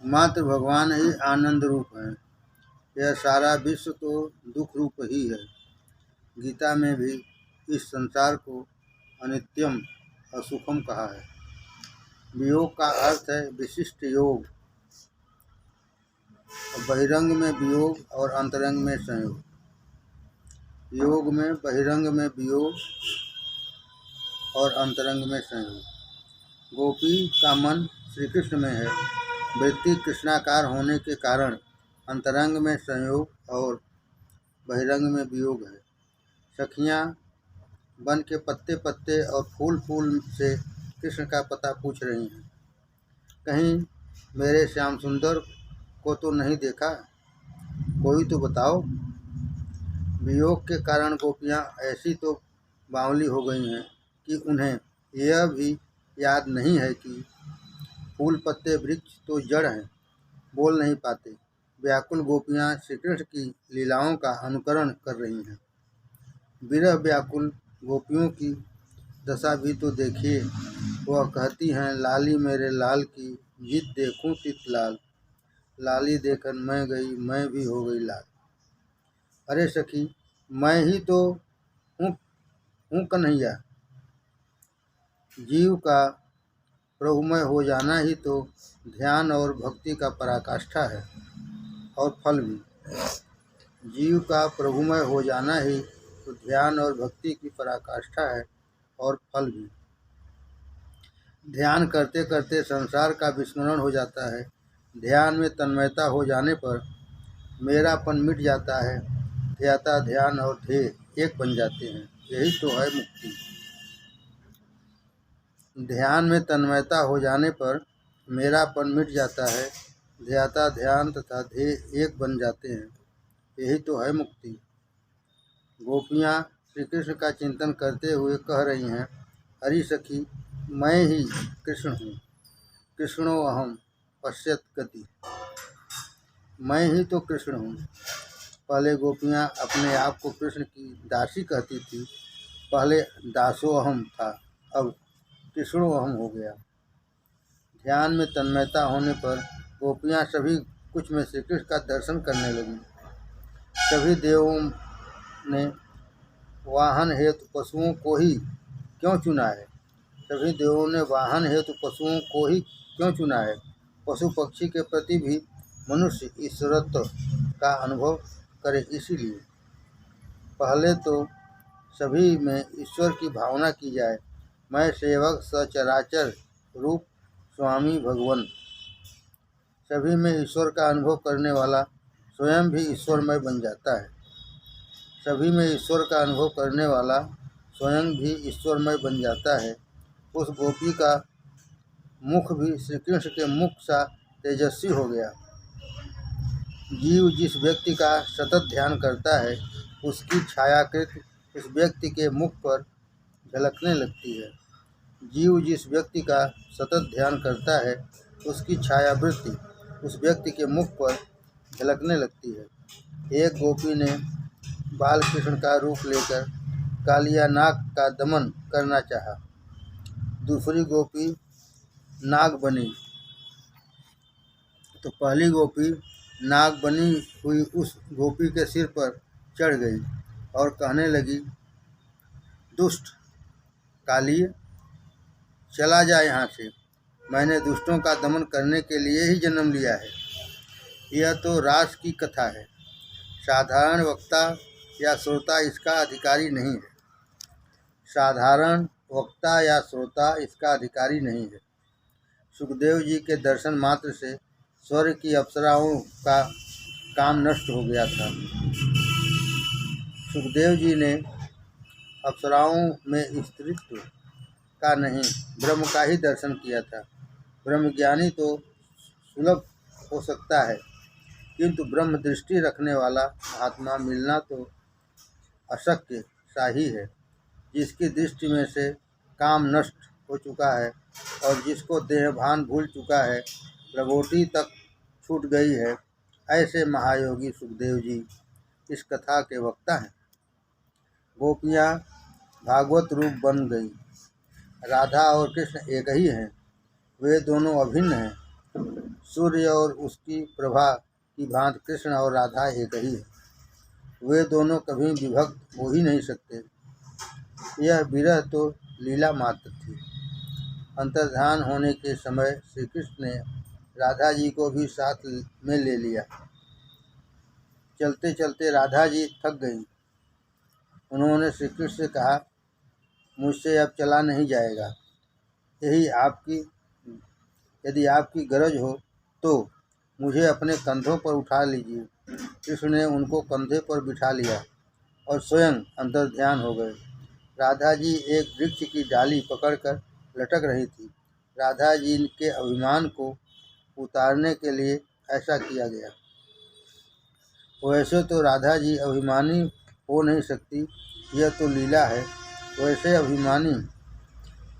मात्र भगवान ही आनंद रूप है। यह सारा विश्व तो दुख रूप ही है। गीता में भी इस संसार को अनित्यम असुखम कहा है। वियोग का अर्थ है विशिष्ट योग। बहिरंग में वियोग और अंतरंग में संयोग। योग में बहिरंग में वियोग और अंतरंग में संयोग। गोपी का मन श्री कृष्ण में है। वृत्ति कृष्णाकार होने के कारण अंतरंग में संयोग और बहिरंग में वियोग है। सखियाँ वन के पत्ते पत्ते और फूल फूल से कृष्ण का पता पूछ रही हैं। कहीं मेरे श्याम सुंदर को तो नहीं देखा, कोई तो बताओ। वियोग के कारण गोपियाँ ऐसी तो बावली हो गई हैं कि उन्हें यह भी याद नहीं है कि फूल पत्ते वृक्ष तो जड़ हैं, बोल नहीं पाते। व्याकुल गोपियाँ श्री कृष्ण की लीलाओं का अनुकरण कर रही हैं। विरह व्याकुल गोपियों की दशा भी तो देखिए। वह कहती हैं, लाली मेरे लाल की जिद देखूं तित लाल, लाली देखन मैं गई मैं भी हो गई लाल। अरे सखी, मैं ही तो हूँ कन्हैया। जीव का प्रभुमय हो जाना ही तो ध्यान और भक्ति का पराकाष्ठा है और फल भी। जीव का प्रभुमय हो जाना ही तो ध्यान और भक्ति की पराकाष्ठा है और फल भी। ध्यान करते करते संसार का विस्मरण हो जाता है। ध्यान में तन्मयता हो जाने पर मेरापन मिट जाता है। ध्याता ध्यान और ध्येय एक बन जाते हैं। यही तो है मुक्ति। ध्यान में तन्मयता हो जाने पर मेरापन मिट जाता है। ध्याता ध्यान तथा ध्येय एक बन जाते हैं। यही तो है मुक्ति। गोपियाँ श्री कृष्ण का चिंतन करते हुए कह रही हैं, हरि सखी, मैं ही कृष्ण हूँ। कृष्णो अहम पश्यत गति। मैं ही तो कृष्ण हूँ। पहले गोपियाँ अपने आप को कृष्ण की दासी कहती थी। पहले दासो अहम था, अब कृष्णो अहम हो गया। ध्यान में तन्मयता होने पर गोपियाँ सभी कुछ में श्री कृष्ण का दर्शन करने लगी। सभी देवों ने वाहन हेतु पशुओं को ही क्यों चुना है? सभी देवों ने वाहन हेतु पशुओं को ही क्यों चुना है? पशु पक्षी के प्रति भी मनुष्य ईश्वरत्व का अनुभव करे, इसीलिए। पहले तो सभी में ईश्वर की भावना की जाए। मैं सेवक सचराचर रूप स्वामी भगवन। सभी में ईश्वर का अनुभव करने वाला स्वयं भी ईश्वरमय बन जाता है। सभी में ईश्वर का अनुभव करने वाला स्वयं भी ईश्वरमय बन जाता है। उस गोपी का मुख भी श्री कृष्ण के मुख सा तेजस्वी हो गया। जीव जिस व्यक्ति का सतत ध्यान करता है, उसकी छायाकृत उस व्यक्ति के मुख पर झलकने लगती है। जीव जिस व्यक्ति का सतत ध्यान करता है, उसकी छायावृत्ति उस व्यक्ति के मुख पर झलकने लगती है। एक गोपी ने बाल कृष्ण का रूप लेकर कालिया नाग का दमन करना चाहा। दूसरी गोपी नाग बनी तो पहली गोपी नाग बनी हुई उस गोपी के सिर पर चढ़ गई और कहने लगी, दुष्ट कालिय, चला जा यहाँ से। मैंने दुष्टों का दमन करने के लिए ही जन्म लिया है। यह तो रास की कथा है। साधारण वक्ता या श्रोता इसका अधिकारी नहीं है। साधारण वक्ता या श्रोता इसका अधिकारी नहीं है। सुखदेव जी के दर्शन मात्र से स्वर्ग की अप्सराओं का काम नष्ट हो गया था। सुखदेव जी ने अप्सराओं में स्त्रीत्व का नहीं, ब्रह्म का ही दर्शन किया था। ब्रह्मज्ञानी तो सुलभ हो सकता है, किंतु ब्रह्म दृष्टि रखने वाला महात्मा मिलना तो अशक्य सा ही है। जिसकी दृष्टि में से काम नष्ट हो चुका है और जिसको देहभान भूल चुका है, प्रगोटी तक छूट गई है, ऐसे महायोगी सुखदेव जी इस कथा के वक्ता हैं। गोपियाँ भागवत रूप बन गई। राधा और कृष्ण एक ही हैं। वे दोनों अभिन्न हैं। सूर्य और उसकी प्रभा की भांति कृष्ण और राधा एक ही है। वे दोनों कभी विभक्त हो ही नहीं सकते। यह विरह तो लीला मात्र थी। अंतर्धान होने के समय श्री कृष्ण ने राधा जी को भी साथ में ले लिया। चलते चलते राधा जी थक गईं। उन्होंने श्री कृष्ण से कहा, मुझसे अब चला नहीं जाएगा। यदि आपकी गरज हो तो मुझे अपने कंधों पर उठा लीजिए। कृष्ण ने उनको कंधे पर बिठा लिया और स्वयं अंतर्ध्यान हो गए। राधा जी एक वृक्ष की डाली पकड़कर लटक रही थी। राधा जी के अभिमान को उतारने के लिए ऐसा किया गया। वैसे तो राधा जी अभिमानी हो नहीं सकती, यह तो लीला है। वैसे अभिमानी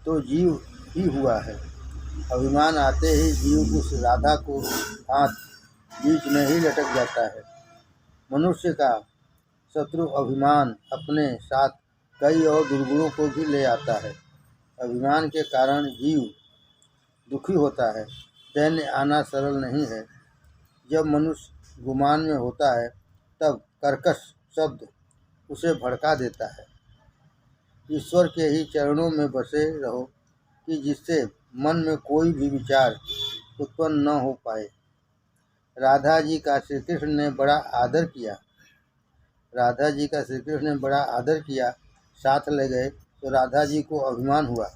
तो जीव ही हुआ है। अभिमान आते ही जीव उस राधा को हाथ बीच में ही लटक जाता है। मनुष्य का शत्रु अभिमान अपने साथ कई और दुर्गुणों को भी ले आता है। अभिमान के कारण जीव दुखी होता है। दैन्य आना सरल नहीं है। जब मनुष्य गुमान में होता है तब कर्कश शब्द उसे भड़का देता है। ईश्वर के ही चरणों में बसे रहो कि जिससे मन में कोई भी विचार उत्पन्न न हो पाए। राधा जी का श्री कृष्ण ने बड़ा आदर किया। साथ ले गए तो राधा जी को अभिमान हुआ।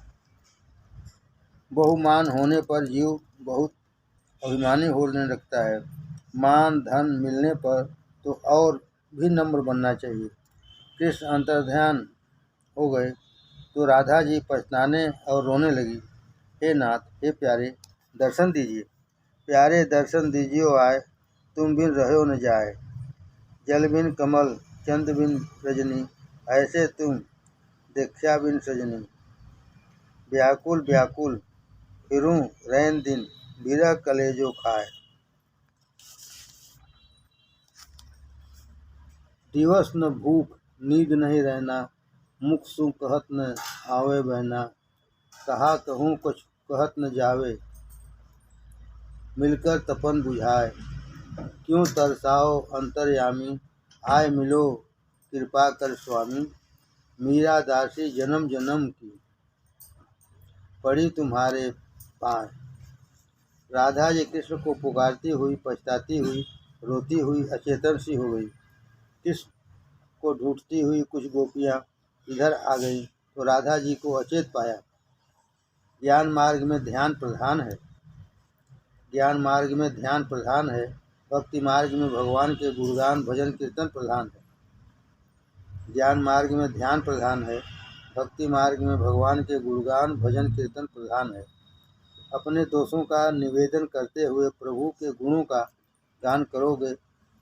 बहुमान होने पर जीव बहुत अभिमानी होने लगता है। मान धन मिलने पर तो और भी नम्र बनना चाहिए। कृष्ण अंतर्ध्यान हो गए तो राधा जी पछताने और रोने लगी। हे नाथ, हे प्यारे, दर्शन दीजिए। प्यारे दर्शन दीजियो आए, तुम बिन रहो न जाए। जल बिन कमल, चंद बिन रजनी, ऐसे तुम देखा बिन सजनी। व्याकुल व्याकुल फिरूं रैन दिन, विरह कलेजो खाए। दिवस न भूख नींद नहीं रहना, मुख सु कहत न आवे बहना। कहा कहूँ कुछ कहत न जावे, मिलकर तपन बुझाए। क्यों तरसाओ अंतर्यामी, आय मिलो कृपा कर स्वामी। मीरा दासी जन्म जन्म की, पड़ी तुम्हारे पाँव। राधा जी कृष्ण को पुकारती हुई, पछताती हुई, रोती हुई अचेतन सी हो गई। कृष्ण को ढूंढती हुई कुछ गोपियाँ इधर आ गईं तो राधा जी को अचेत पाया। ज्ञान मार्ग में ध्यान प्रधान है। भक्ति मार्ग में भगवान के गुणगान भजन कीर्तन प्रधान है। ज्ञान मार्ग में ध्यान प्रधान है। भक्ति मार्ग में भगवान के गुणगान भजन कीर्तन प्रधान है। अपने दोषों का निवेदन करते हुए प्रभु के गुणों का गान करोगे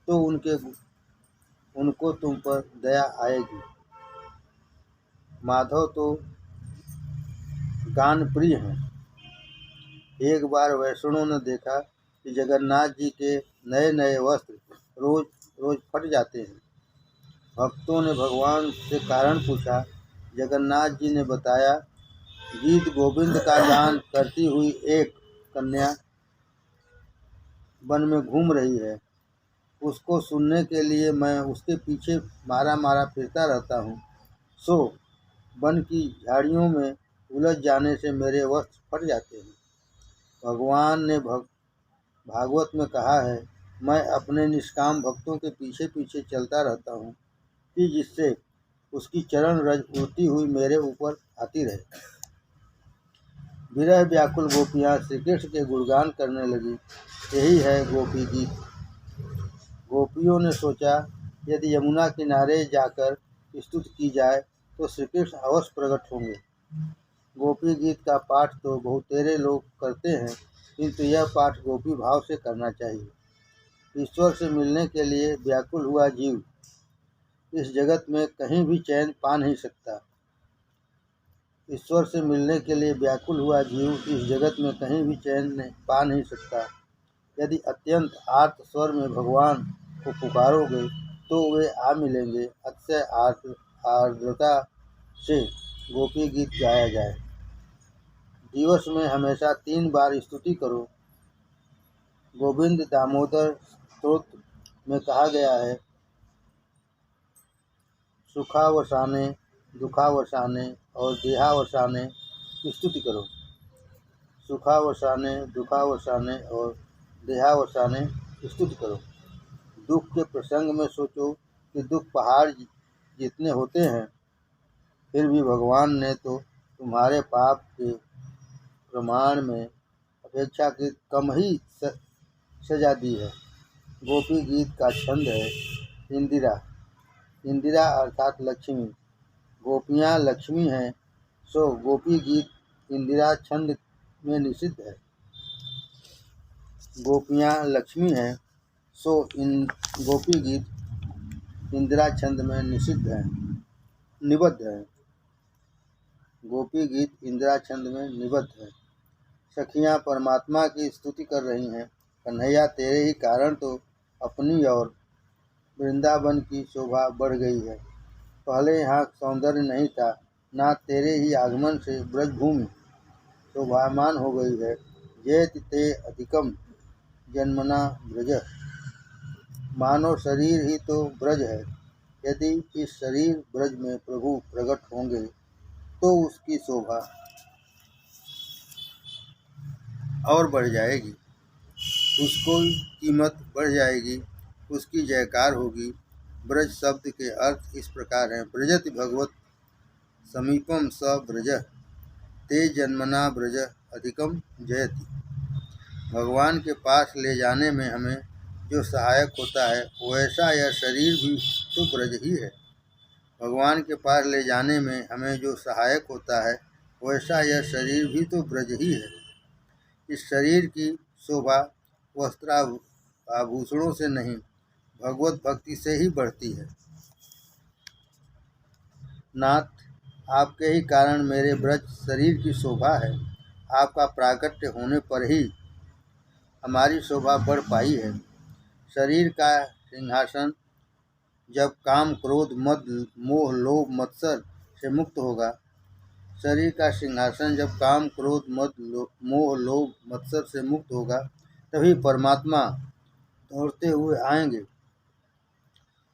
तो उनको तुम पर दया आएगी। माधव तो गान प्रिय हैं। एक बार वैष्णव ने देखा कि जगन्नाथ जी के नए नए वस्त्र रोज रोज फट जाते हैं। भक्तों ने भगवान से कारण पूछा। जगन्नाथ जी ने बताया, गीत गोविंद का गान करती हुई एक कन्या वन में घूम रही है। उसको सुनने के लिए मैं उसके पीछे मारा मारा फिरता रहता हूँ। सो वन की झाड़ियों में उलझ जाने से मेरे वस्त्र फट जाते हैं। भगवान ने भागवत में कहा है, मैं अपने निष्काम भक्तों के पीछे पीछे चलता रहता हूँ कि जिससे उसकी चरण रज उड़ती हुई मेरे ऊपर आती रहे। विरह व्याकुल गोपियाँ श्री कृष्ण के गुणगान करने लगी। यही है गोपी गीत। गोपियों ने सोचा, यदि यमुना किनारे जाकर स्तुति की जाए तो श्री कृष्ण अवश्य प्रकट होंगे। गोपी गीत का पाठ तो बहुतेरे लोग करते हैं, किंतु यह पाठ गोपी भाव से करना चाहिए। ईश्वर से मिलने के लिए व्याकुल हुआ जीव इस जगत में कहीं भी चैन पा नहीं सकता। ईश्वर से मिलने के लिए व्याकुल हुआ जीव इस जगत में कहीं भी चैन पा नहीं सकता। यदि अत्यंत आर्त स्वर में भगवान को पुकारोगे तो वे आ मिलेंगे। अतिशय आर्द्रता से गोपी गीत गाया जाए। दिवस में हमेशा 3 बार स्तुति करो। गोविंद दामोदर स्तोत्र में कहा गया है, सुखावसाने दुखावसाने और देहावसाने की स्तुति करो। सुखावसाने दुखावसाने और देहावसाने की स्तुति करो। दुख के प्रसंग में सोचो कि दुख पहाड़ जितने होते हैं, फिर भी भगवान ने तो तुम्हारे पाप के प्रमाण में अपेक्षाकृत कम ही सजा दी है। गोपी गीत का छंद है इंदिरा। इंदिरा अर्थात लक्ष्मी। गोपियाँ लक्ष्मी हैं, सो गोपी गीत इंदिरा छंद में निषिद्ध है। गोपियाँ लक्ष्मी हैं, सो गोपी गीत इंदिरा छंद में निबद्ध है। गोपी गीत इंदिरा छंद में निबद्ध है। सखियाँ परमात्मा की स्तुति कर रही हैं, कन्हैया तेरे ही कारण तो अपनी और वृंदावन की शोभा बढ़ गई है। पहले यहाँ सौंदर्य नहीं था, ना तेरे ही आगमन से ब्रजभूमि शोभामान हो गई है। जेति ते अधिकम जन्मना ब्रज। मानव शरीर ही तो ब्रज है। यदि इस शरीर ब्रज में प्रभु प्रकट होंगे तो उसकी शोभा और बढ़ जाएगी, उसकी कीमत बढ़ जाएगी, उसकी जयकार होगी। ब्रज शब्द के अर्थ इस प्रकार हैं, ब्रजति भगवत समीपम स ब्रज, ते जन्मना ब्रज अधिकम जयति। भगवान के पास ले जाने में हमें जो सहायक होता है, वैसा यह शरीर भी तो ब्रज ही है। भगवान के पास ले जाने में हमें जो सहायक होता है, वैसा यह शरीर भी तो ब्रज ही है। इस शरीर की शोभा वस्त्राभूषणों से नहीं, भगवत भक्ति से ही बढ़ती है। नाथ, आपके ही कारण मेरे ब्रज शरीर की शोभा है। आपका प्राकट्य होने पर ही हमारी शोभा बढ़ पाई है। शरीर का सिंहासन जब काम क्रोध मद मोह लोभ मत्सर से मुक्त होगा, शरीर का सिंहासन जब काम क्रोध मद मोह लोभ मत्सर से मुक्त होगा, तभी परमात्मा दौड़ते हुए आएंगे।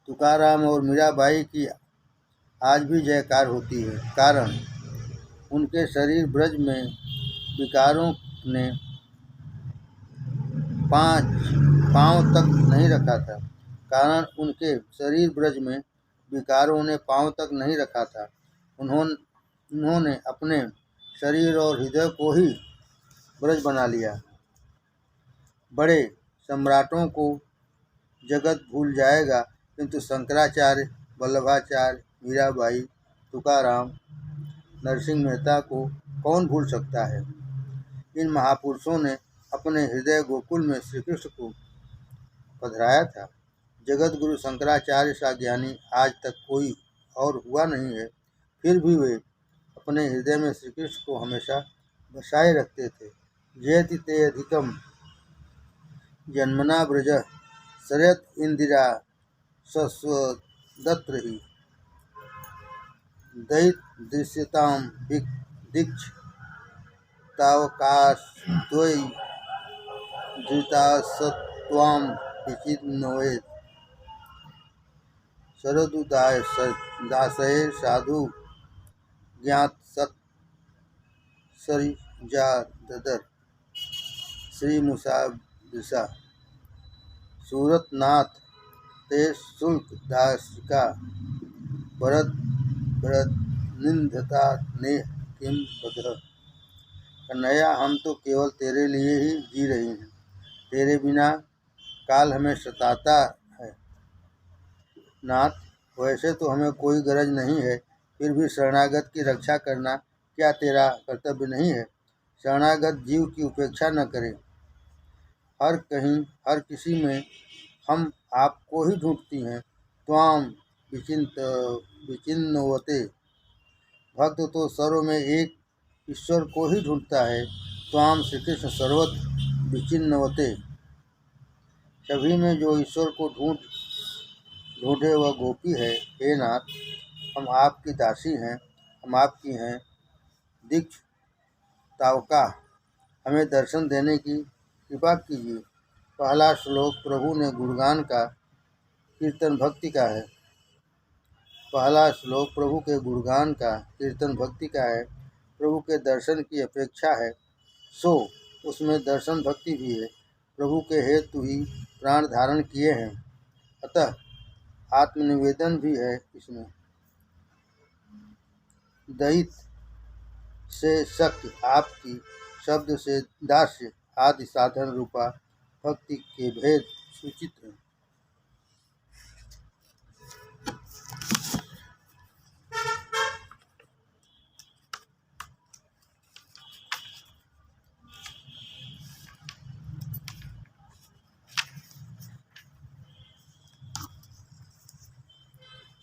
तुकाराम और मीराबाई की आज भी जयकार होती है, कारण उनके शरीर ब्रज में विकारों ने पांव तक नहीं रखा था। कारण उनके शरीर ब्रज में विकारों ने पांव तक नहीं रखा था। उन्होंने अपने शरीर और हृदय को ही ब्रज बना लिया। बड़े सम्राटों को जगत भूल जाएगा, किंतु शंकराचार्य, वल्लभाचार्य, मीराबाई, तुकाराम, नरसिंह मेहता को कौन भूल सकता है। इन महापुरुषों ने अपने हृदय गोकुल में श्री कृष्ण को पधराया था। जगत गुरु शंकराचार्य सा ज्ञानी आज तक कोई और हुआ नहीं है, फिर भी वे अपने हृदय में श्री कृष्ण को हमेशा बसाए रखते थे। जयति ते अधिकम जन्मना ब्रज, शरत इंदिरा सस्वदत्र ही, दैत दृश्यताम दीक्ष तावकाशद्वय धृतासत्वाम विचिन्नवेत्। शरदुदासये साधु ज्ञात सत सरिजादर श्री मुसाविसा। सूरतनाथ ते शुल्क दासिका, भरत भरत निंदता नेह किम बदह। कन्हैया, हम तो केवल तेरे लिए ही जी रही हैं, तेरे बिना काल हमें सताता है। नाथ, वैसे तो हमें कोई गरज नहीं है, फिर भी शरणागत की रक्षा करना क्या तेरा कर्तव्य नहीं है। शरणागत जीव की उपेक्षा न करें। हर कहीं हर किसी में हम आपको ही ढूंढती हैं। त्वाम विचिन्नवते। भक्त तो सर्व में एक ईश्वर को ही ढूंढता है। त्वाम श्री कृष्ण सर्वत्र विचिन्नवते। सभी में जो ईश्वर को ढूंढे वह गोपी है। हे नाथ, हम आपकी दासी हैं, हम आपकी हैं। दीक्ष तावका, हमें दर्शन देने की कृपा कीजिए। पहला श्लोक प्रभु ने गुणगान का कीर्तन भक्ति का है। पहला श्लोक प्रभु के गुणगान का कीर्तन भक्ति का है। प्रभु के दर्शन की अपेक्षा है, सो उसमें दर्शन भक्ति भी है। प्रभु के हेतु ही प्राण धारण किए हैं, अतः आत्मनिवेदन भी है इसमें। दैत से शक्ति आपकी, शब्द से दास्य आदि साधन रूपा भक्ति के भेद सूचित हैं।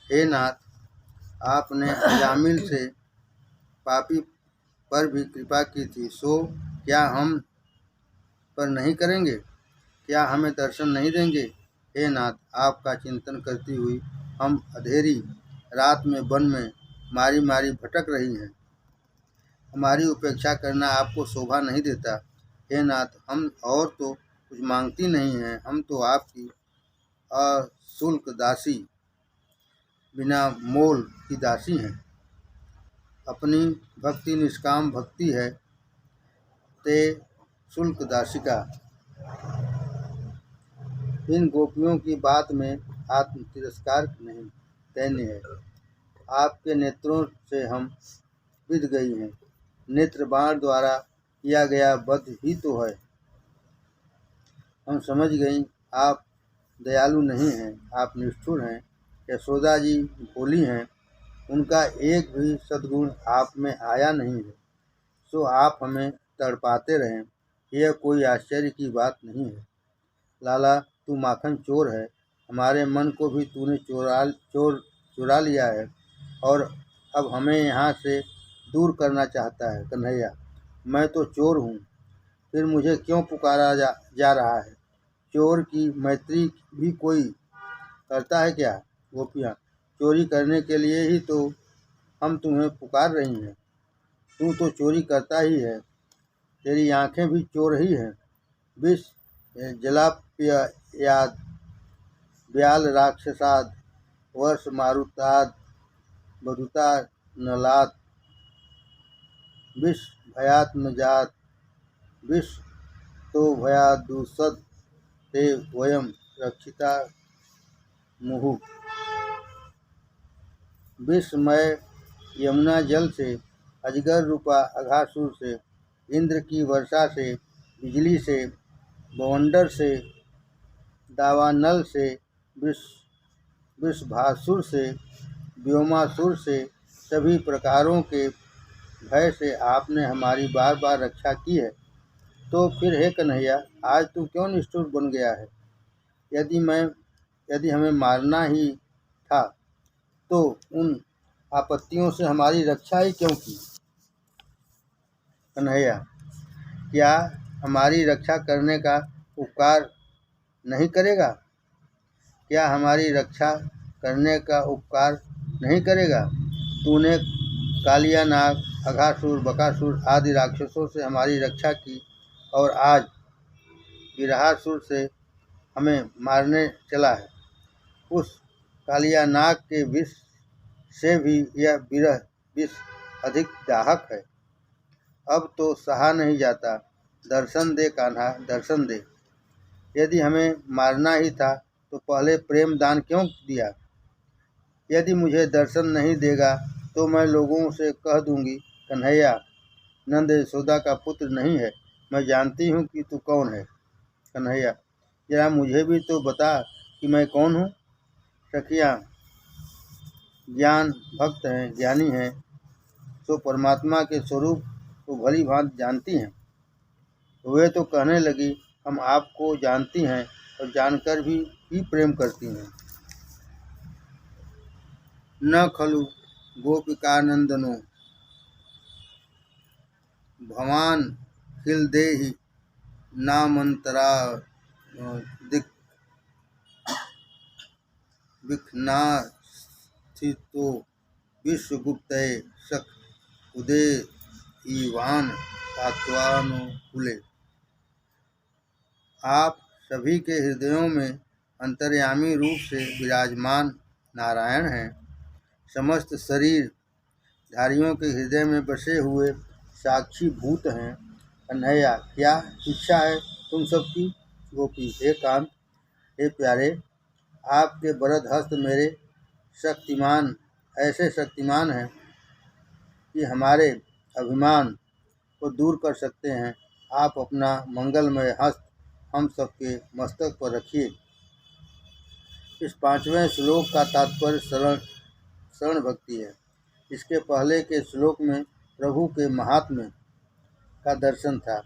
हे नाथ, आपने जामिल से पापी पर भी कृपा की थी, सो क्या हम पर नहीं करेंगे? क्या हमें दर्शन नहीं देंगे? हे नाथ, आपका चिंतन करती हुई हम अंधेरी रात में वन में मारी मारी भटक रही हैं। हमारी उपेक्षा करना आपको शोभा नहीं देता। हे नाथ, हम और तो कुछ मांगती नहीं हैं, हम तो आपकी अशुल्क दासी, बिना मोल की दासी हैं। अपनी भक्ति निष्काम भक्ति है, ते शुल्क दासिका। इन गोपियों की बात में आत्म तिरस्कार नहीं दैन्य है। आपके नेत्रों से हम विध गई हैं। नेत्र बाण द्वारा किया गया वध ही तो है। हम समझ गई आप दयालु नहीं हैं, आप निष्ठुर हैं। यशोदा जी भोली हैं, उनका एक भी सद्गुण आप में आया नहीं है, सो आप हमें तड़पाते रहें, यह कोई आश्चर्य की बात नहीं है। लाला, तू माखन चोर है, हमारे मन को भी तूने चुरा लिया है और अब हमें यहाँ से दूर करना चाहता है। कन्हैया, मैं तो चोर हूँ, फिर मुझे क्यों पुकारा जा रहा है? चोर की मैत्री भी कोई करता है क्या? गोपियाँ, चोरी करने के लिए ही तो हम तुम्हें पुकार रही हैं। तू तो चोरी करता ही है, तेरी आंखें भी चोर ही हैं। विष जलाप्ययाद ब्याल राक्षसाद वर्ष मारुताद बधुता नलात विष भयात्मजात विष तो भयादुसद ते वयम रक्षिता मुहु। विषमय यमुना जल से, अजगर रूपा अघासुर से, इंद्र की वर्षा से, बिजली से, बवंडर से, दावानल से, वृषभासुर से, व्योमासुर से, सभी प्रकारों के भय से आपने हमारी बार बार रक्षा की है। तो फिर हे कन्हैया, आज तू क्यों निष्ठुर बन गया है? यदि हमें मारना ही था तो उन आपत्तियों से हमारी रक्षा ही क्यों की? कन्हैया, क्या हमारी रक्षा करने का उपकार नहीं करेगा? क्या हमारी रक्षा करने का उपकार नहीं करेगा? तूने कालिया नाग, अघासुर, बकासुर आदि राक्षसों से हमारी रक्षा की और आज विरहासुर से हमें मारने चला है। उस कालिया नाग के विष से भी यह विरह विष अधिक दाहक है। अब तो सहा नहीं जाता। दर्शन दे कान्हा, दर्शन दे। यदि हमें मारना ही था तो पहले प्रेम दान क्यों दिया? यदि मुझे दर्शन नहीं देगा तो मैं लोगों से कह दूंगी, कन्हैया नंद यशोदा का पुत्र नहीं है। मैं जानती हूँ कि तू कौन है। कन्हैया, जरा मुझे भी तो बता कि मैं कौन हूँ। सखियाँ ज्ञान भक्त हैं, ज्ञानी हैं, तो परमात्मा के स्वरूप को भली भांति जानती हैं। वे तो कहने लगी, हम आपको जानती हैं और जानकर भी प्रेम करती हैं। न खलु गोपिकानंदनो भवान खिलदेहि नामंतरा विघ्नास्थितो विश्वगुप्तये सख उदयीवान तात्वानुकूले। आप सभी के हृदयों में अंतर्यामी रूप से विराजमान नारायण हैं। समस्त शरीर धारियों के हृदय में बसे हुए साक्षी भूत हैं। कन्हैया, क्या इच्छा है तुम सबकी? गोपी, हे कांत, हे प्यारे, आपके वरद हस्त मेरे शक्तिमान ऐसे शक्तिमान हैं कि हमारे अभिमान को दूर कर सकते हैं। आप अपना मंगलमय हस्त हम सबके मस्तक पर रखिए। इस 5वें श्लोक का तात्पर्य शरण भक्ति है। इसके पहले के श्लोक में प्रभु के महात्म्य का दर्शन था।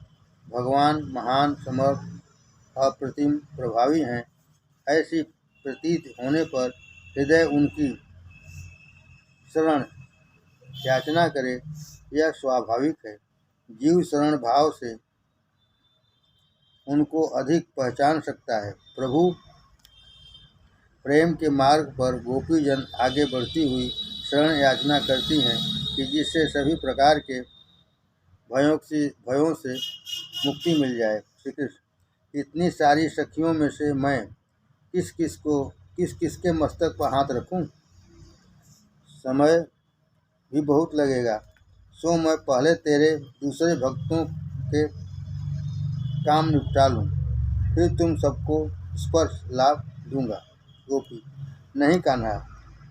भगवान महान, समर्थ, अप्रतिम, प्रभावी हैं, ऐसी प्रतीत होने पर हृदय उनकी शरण याचना करे, यह स्वाभाविक है। जीव शरण भाव से उनको अधिक पहचान सकता है। प्रभु प्रेम के मार्ग पर गोपीजन आगे बढ़ती हुई शरण याचना करती हैं कि जिससे सभी प्रकार के भयों से मुक्ति मिल जाए। श्री कृष्ण, इतनी सारी सखियों में से मैं किस किस के मस्तक पर हाथ रखूं? समय भी बहुत लगेगा, सो मैं पहले तेरे दूसरे भक्तों के काम निपटा लूं, फिर तुम सबको स्पर्श लाभ दूंगा। गोपी, नहीं कान्हा,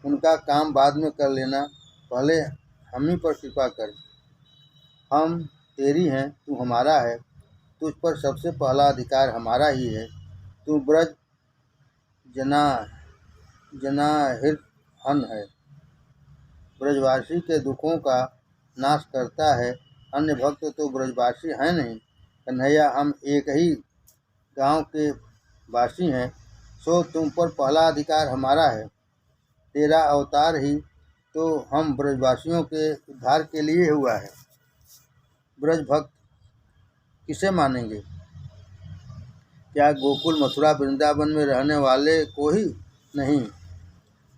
उनका काम बाद में कर लेना, पहले हम ही पर कृपा कर। हम तेरी हैं, तू हमारा है, तुझ पर सबसे पहला अधिकार हमारा ही है। तू ब्रज जनाहिर्हन है, ब्रजवासी के दुखों का नाश करता है। अन्य भक्त तो ब्रजवासी हैं नहीं। कन्हैया, हम एक ही गांव के वासी हैं, सो तुम पर पहला अधिकार हमारा है। तेरा अवतार ही तो हम ब्रजवासियों के उद्धार के लिए हुआ है। ब्रज भक्त किसे मानेंगे? क्या गोकुल, मथुरा, वृंदावन में रहने वाले को ही नहीं?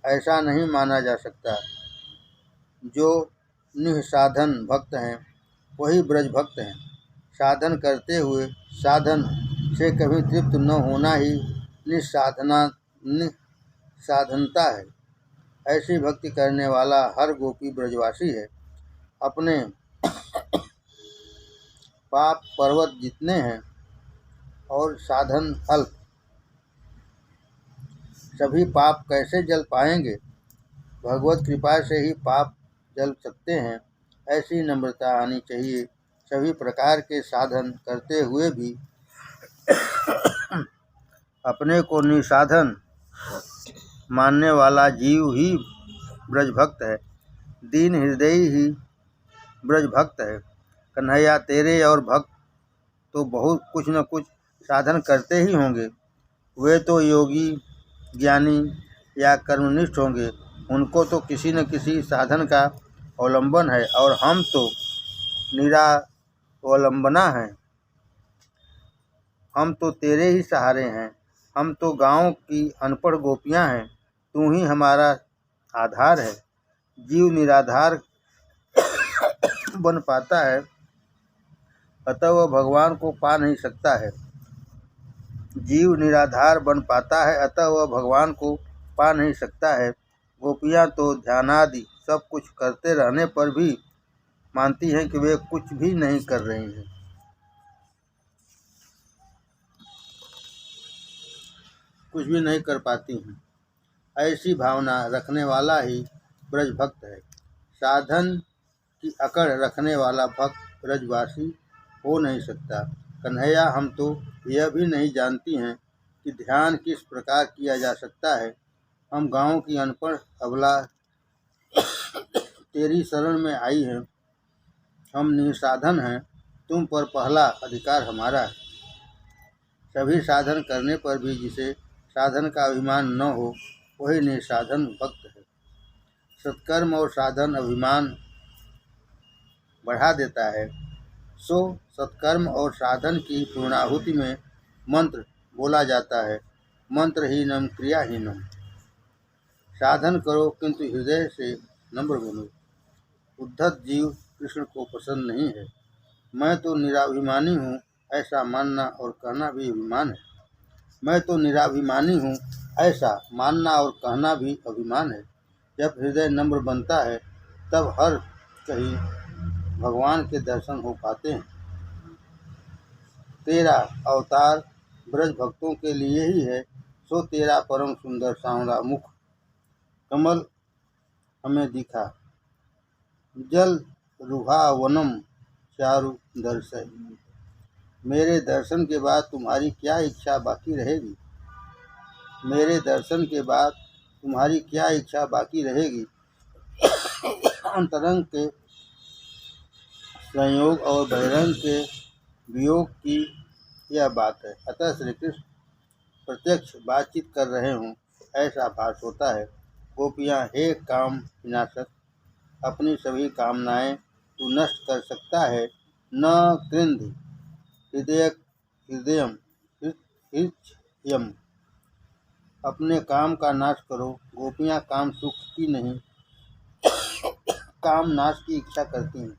ऐसा नहीं माना जा सकता। जो निःसाधन भक्त हैं वही ब्रज भक्त हैं। साधन करते हुए साधन से कभी तृप्त न होना ही निस्साधनता है। ऐसी भक्ति करने वाला हर गोपी ब्रजवासी है। अपने पाप पर्वत जितने हैं और साधन अल्प, सभी पाप कैसे जल पाएंगे? भगवत कृपा से ही पाप जल सकते हैं। ऐसी नम्रता आनी चाहिए। सभी प्रकार के साधन करते हुए भी अपने को निसाधन मानने वाला जीव ही ब्रजभक्त है। दीन हृदय ही ब्रजभक्त है। कन्हैया, तेरे और भक्त तो बहुत कुछ न कुछ साधन करते ही होंगे। वे तो योगी, ज्ञानी या कर्मनिष्ठ होंगे। उनको तो किसी न किसी साधन का अवलंबन है, और हम तो निरावलंबना हैं। हम तो तेरे ही सहारे हैं। हम तो गांव की अनपढ़ गोपियां हैं। तू ही हमारा आधार है। जीव निराधार बन पाता है, अतः वह भगवान को पा नहीं सकता है। जीव निराधार बन पाता है, अतः वह भगवान को पा नहीं सकता है। गोपियां तो ध्यानादि सब कुछ करते रहने पर भी मानती हैं कि वे कुछ भी नहीं कर रही हैं। कुछ भी नहीं कर पाती हैं। ऐसी भावना रखने वाला ही ब्रजभक्त है। साधन की अकड़ रखने वाला भक्त ब्रजवासी हो नहीं सकता। कन्हैया, हम तो यह भी नहीं जानती हैं कि ध्यान किस प्रकार किया जा सकता है। हम गांव की अनपढ़ अबला तेरी शरण में आई हैं। हम निसाधन हैं, तुम पर पहला अधिकार हमारा है। सभी साधन करने पर भी जिसे साधन का अभिमान न हो, वही निसाधन भक्त है। सत्कर्म और साधन अभिमान बढ़ा देता है। सो सत्कर्म और साधन की पूर्णाहुति में मंत्र बोला जाता है, मंत्रहीनम क्रियाहीनम। साधन करो किंतु हृदय से नम्र बनो। उद्धत जीव कृष्ण को पसंद नहीं है। मैं तो निराभिमानी हूँ, ऐसा मानना और कहना भी अभिमान है। मैं तो निराभिमानी हूँ, ऐसा मानना और कहना भी अभिमान है। जब हृदय नम्र बनता है तब हर कहीं भगवान के दर्शन हो पाते हैं। तेरा अवतार ब्रज भक्तों के लिए ही है, सो तेरा परम सुंदर सांवरा मुख कमल हमें दिखा। जल रुहा वनम चारु दर्शय। मेरे दर्शन के बाद तुम्हारी क्या इच्छा बाकी रहेगी? मेरे दर्शन के बाद तुम्हारी क्या इच्छा बाकी रहेगी? अंतरंग के संयोग और बहिरंग के वियोग की यह बात है। अतः श्री कृष्ण प्रत्यक्ष बातचीत कर रहे हों ऐसा भास होता है। गोपियाँ, हे काम विनाशक, अपनी सभी कामनाएं तू नष्ट कर सकता है। न कृंद हृदयम हृदयम, अपने काम का नाश करो। गोपियाँ काम सुख की नहीं, काम नाश की इच्छा करती हैं।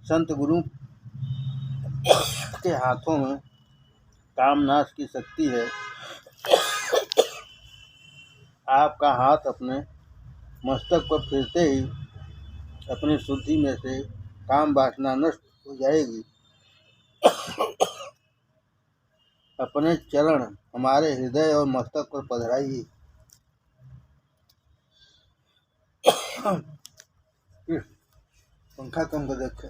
संत गुरु के हाथों में काम नाश की शक्ति है। आपका हाथ अपने मस्तक पर फिरते ही अपनी शुद्धि में से काम वासना नष्ट हो जाएगी। अपने चरण हमारे हृदय और मस्तक पर पधराइए। पंखा कम कर रखे।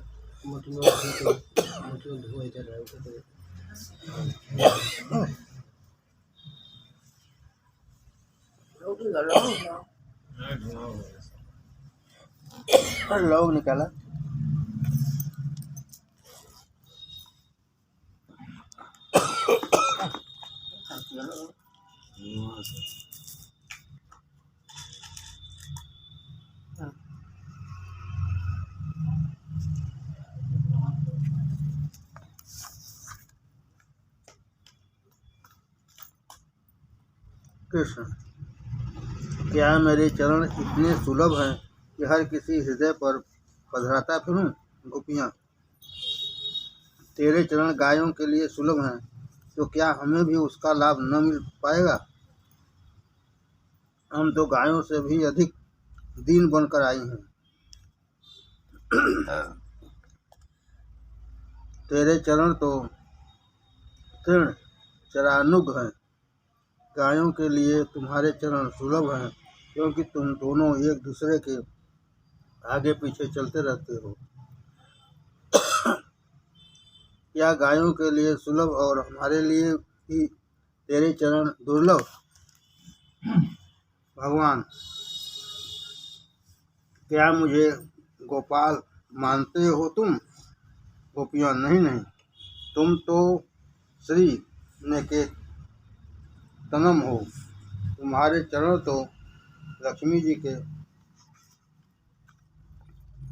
लोग निकाला। कृष्ण, क्या मेरे चरण इतने सुलभ हैं कि हर किसी हृदय पर पधराता फिरूं? गोपियाँ, तेरे चरण गायों के लिए सुलभ हैं, तो क्या हमें भी उसका लाभ न मिल पाएगा? हम तो गायों से भी अधिक दीन बनकर आई हैं। तेरे चरण तो तृण चरानुग हैं। गायों के लिए तुम्हारे चरण सुलभ हैं, क्योंकि तुम दोनों एक दूसरे के आगे पीछे चलते रहते हो। क्या गायों के लिए सुलभ और हमारे लिए ही तेरे चरण दुर्लभ? भगवान, क्या मुझे गोपाल मानते हो तुम? गोपियाँ, नहीं नहीं, तुम तो श्री निकेतनम हो। तुम्हारे चरण तो लक्ष्मी जी के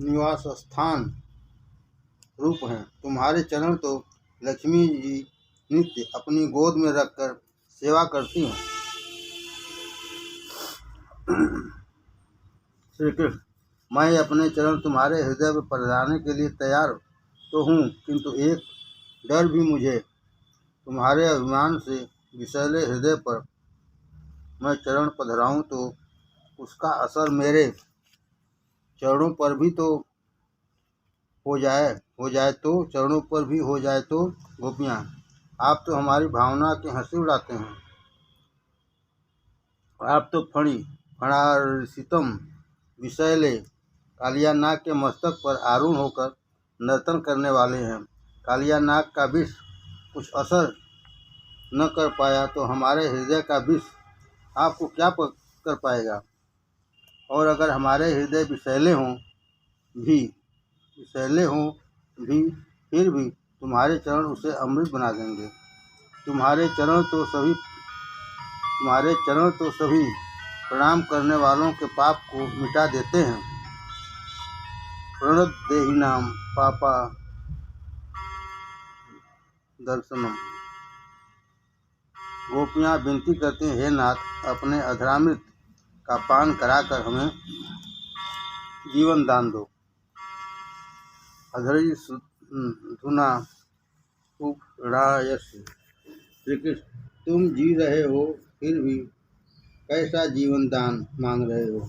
निवास स्थान रूप हैं। तुम्हारे चरण तो लक्ष्मी जी नित्य अपनी गोद में रखकर सेवा करती हैं। श्री कृष्ण, मैं अपने चरण तुम्हारे हृदय पर पधराने के लिए तैयार तो हूँ, किंतु एक डर भी मुझे। तुम्हारे अभिमान से विषैले हृदय पर मैं चरण पधराऊँ तो उसका असर मेरे चरणों पर भी तो हो जाए तो चरणों पर भी हो जाए तो। गोपियाँ, आप तो हमारी भावना की हंसी उड़ाते हैं। आप तो फणार्षितम विषैले कालिया नाग के मस्तक पर आरूढ़ होकर नर्तन करने वाले हैं। कालिया नाग का विष कुछ असर न कर पाया तो हमारे हृदय का विष आपको क्या कर पाएगा? और अगर हमारे हृदय विषैले हों भी फिर भी तुम्हारे चरण उसे अमृत बना देंगे। तुम्हारे चरण तो सभी प्रणाम करने वालों के पाप को मिटा देते हैं। प्रणतदेहिनां पापा दर्शनम। गोपियाँ विनती करती हैं, हे नाथ, अपने अधरामृत का पान कराकर हमें जीवन दान दो। अधरी धुना उपरायसी। श्री कृष्ण, तुम जी रहे हो फिर भी कैसा जीवन दान मांग रहे हो?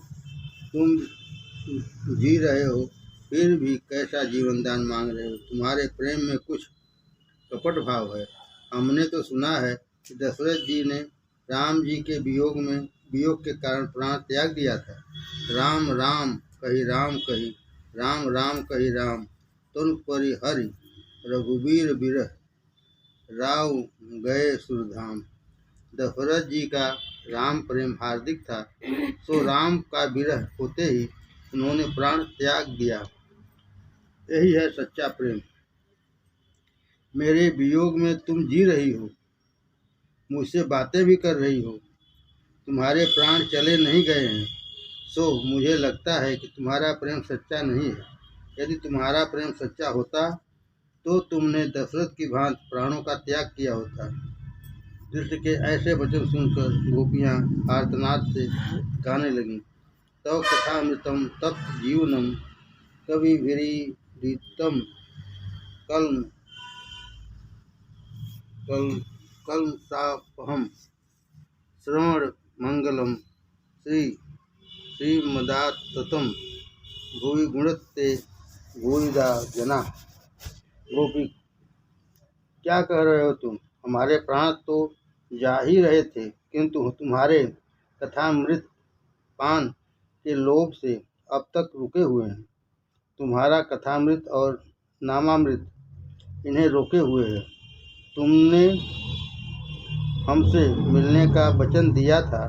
तुम जी रहे हो फिर भी कैसा जीवन दान मांग रहे हो? तुम्हारे प्रेम में कुछ कपट भाव है। हमने तो सुना है कि दशरथ जी ने राम जी के वियोग के कारण प्राण त्याग दिया था। राम राम कही राम कही, राम राम कही राम, तुम परिहरि रघुबीर बिरह, राव गए सुरधाम। दशरथ जी का राम प्रेम हार्दिक था, सो राम का विरह होते ही उन्होंने प्राण त्याग दिया। यही है सच्चा प्रेम। मेरे वियोग में तुम जी रही हो, मुझसे बातें भी कर रही हो, तुम्हारे प्राण चले नहीं गए हैं, सो मुझे लगता है कि तुम्हारा प्रेम सच्चा नहीं है। यदि तुम्हारा प्रेम सच्चा होता तो तुमने दशरथ की भांति प्राणों का त्याग किया होता। कृष्ण के ऐसे वचन सुनकर गोपियां आर्तनाद से गाने लगीं। तव कथामृतम तप्त जीवनम कवि विरीडितम कल्म कल्मषापहम श्रवण मंगलम श्री श्रीमदाततम भुवि गुणत्ते भूरिदा जना। गोपी, क्या कह रहे हो तुम? हमारे प्राण तो जा ही रहे थे, किंतु तुम्हारे कथामृत पान के लोभ से अब तक रुके हुए हैं। तुम्हारा कथामृत और नामामृत इन्हें रोके हुए है। तुमने हमसे मिलने का वचन दिया था,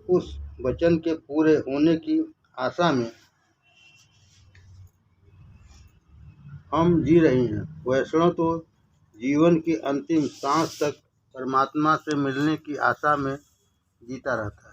उस वचन के पूरे होने की आशा में हम जी रही हैं। वैष्णव तो जीवन की अंतिम सांस तक परमात्मा से मिलने की आशा में जीता रहता है।